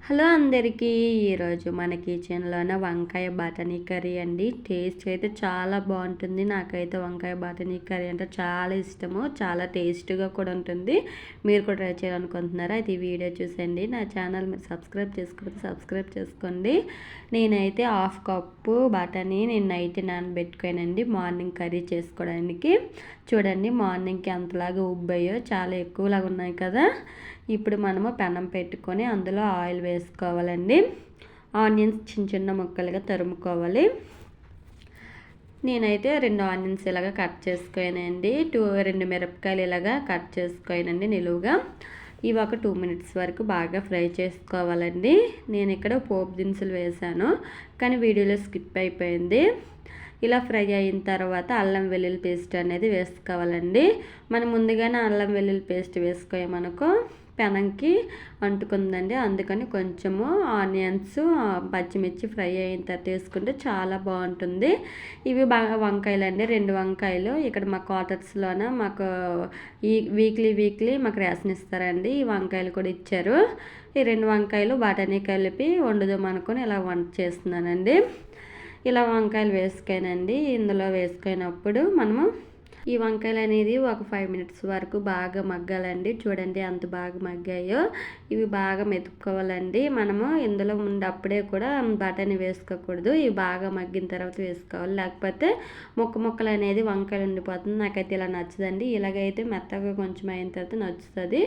Hello అందరికీ, ఈరోజు మన కిచెన్లోనే వంకాయ బఠానీ కర్రీ అండి. టేస్ట్ అయితే చాలా బాగుంటుంది. నాకైతే వంకాయ బఠానీ కర్రీ అంటే చాలా ఇష్టము, చాలా టేస్ట్గా కూడా ఉంటుంది. మీరు కూడా ట్రై చేయాలనుకుంటున్నారా? అయితే ఈ వీడియో చూసండి. నా ఛానల్ మీరు సబ్స్క్రైబ్ చేసుకోకపోతే సబ్స్క్రైబ్ చేసుకోండి. నేనైతే హాఫ్ కప్పు బఠానీ నేను నైట్ నానబెట్టుకోనండి మార్నింగ్ కర్రీ చేసుకోవడానికి. చూడండి మార్నింగ్కి ఎంతలాగా ఉబ్బాయో, చాలా ఎక్కువలాగా ఉన్నాయి కదా. ఇప్పుడు మనము పెనం పెట్టుకొని అందులో ఆయిల్ వేసుకోవాలండి. ఆనియన్స్ చిన్న చిన్న ముక్కలుగా తరుముకోవాలి. నేనైతే 2 ఆనియన్స్ ఇలాగా కట్ చేసుకోనండి. 2 మిరపకాయలు ఇలాగా కట్ చేసుకోనండి నిలువుగా. ఇవి ఒక 2 మినిట్స్ వరకు బాగా ఫ్రై చేసుకోవాలండి. నేను ఇక్కడ పోపు దినుసులు వేసాను కానీ వీడియోలో స్కిప్ అయిపోయింది. ఇలా ఫ్రై అయిన తర్వాత అల్లం వెల్లుల్లి పేస్ట్ అనేది వేసుకోవాలండి. మనం ముందుగానే అల్లం వెల్లుల్లి పేస్ట్ వేసుకోమనుకో పెనంకి అంటుకుందండి. అందుకని కొంచెము ఆనియన్స్ పచ్చిమిర్చి ఫ్రై అయిన తర్వాత వేసుకుంటే చాలా బాగుంటుంది. ఇవి బాగా వంకాయలు అండి, 2 వంకాయలు. ఇక్కడ మా క్వార్టర్స్లోన మాకు ఈ వీక్లీ మాకు రేషన్ ఇస్తారండి. ఈ వంకాయలు కూడా ఇచ్చారు. ఈ 2 వంకాయలు బఠానీ కలిపి వండుదాం అనుకొని ఇలా వంట చేస్తున్నానండి. ఇలా వంకాయలు వేసుకానండి. ఇందులో వేసుకున్నప్పుడు మనము ఈ వంకాయలు అనేది ఒక 5 మినిట్స్ వరకు బాగా మగ్గాలండి. చూడండి ఎంత బాగా మగ్గాయో. ఇవి బాగా మెతుక్కోవాలండి. మనము ఇందులో ముందు అప్పుడే కూడా బఠానీ వేసుకోకూడదు. ఇవి బాగా మగ్గిన తర్వాత వేసుకోవాలి, లేకపోతే ముక్కలు అనేది వంకాయలు ఉండిపోతుంది. నాకైతే ఇలా నచ్చదండి. ఇలాగైతే మెత్తగా కొంచెం అయిన తర్వాత నచ్చుతుంది.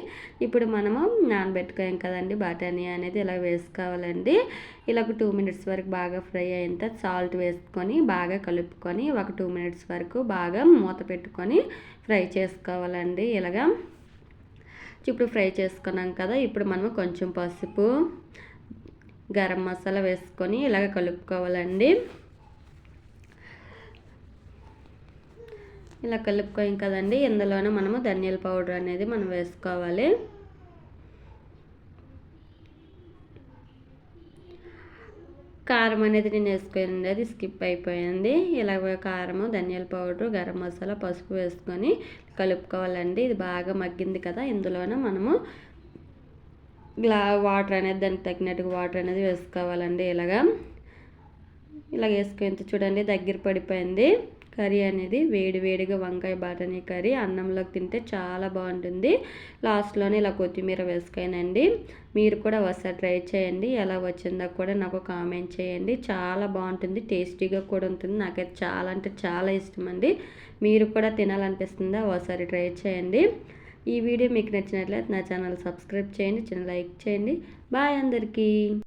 ఇప్పుడు మనము నానబెట్టుకోం కదండి బఠానీ అనేది ఇలా వేసుకోవాలండి. ఇలా ఒక 2 మినిట్స్ వరకు బాగా ఫ్రై అయిన తర్వాత సాల్ట్ వేసుకొని బాగా కలుపుకొని ఒక 2 మినిట్స్ వరకు బాగా మూత పెట్టుకొని ఫ్రై చేసుకోవాలండి. ఇలాగా ఇప్పుడు ఫ్రై చేసుకున్నాం కదా. ఇప్పుడు మనం కొంచెం పసుపు, గరం మసాలా వేసుకొని ఇలాగ కలుపుకోవాలండి. ఇలా కలుపుకోం కదండి. ఇందులోనే మనము ధనియాల పౌడర్ అనేది మనం వేసుకోవాలి. కారం అనేది నేను వేసుకోనండి, అది స్కిప్ అయిపోయింది. ఇలాగ కారము, ధనియాల పౌడరు, గరం మసాలా, పసుపు వేసుకొని కలుపుకోవాలండి. ఇది బాగా మగ్గింది కదా. ఇందులోనే మనము వాటర్ అనేది దానికి తగినట్టుగా వాటర్ అనేది వేసుకోవాలండి. ఇలాగ వేసుకొని చూడండి దగ్గర పడిపోయింది కర్రీ అనేది. వేడిగా వంకాయ బఠానీ కర్రీ అన్నంలోకి తింటే చాలా బాగుంటుంది. లాస్ట్లోనే ఇలా కొత్తిమీర వేసుకోనండి. మీరు కూడా ఒకసారి ట్రై చేయండి. ఎలా వచ్చిందో కూడా నాకు కామెంట్ చేయండి. చాలా బాగుంటుంది, టేస్టీగా కూడా ఉంటుంది. నాకైతే చాలా అంటే చాలా ఇష్టం అండి. మీరు కూడా తినాలనిపిస్తుందా? ఒకసారి ట్రై చేయండి. ఈ వీడియో మీకు నచ్చినట్లయితే నా ఛానల్ సబ్స్క్రైబ్ చేయండి, చిన్న లైక్ చేయండి. బాయ్ అందరికీ.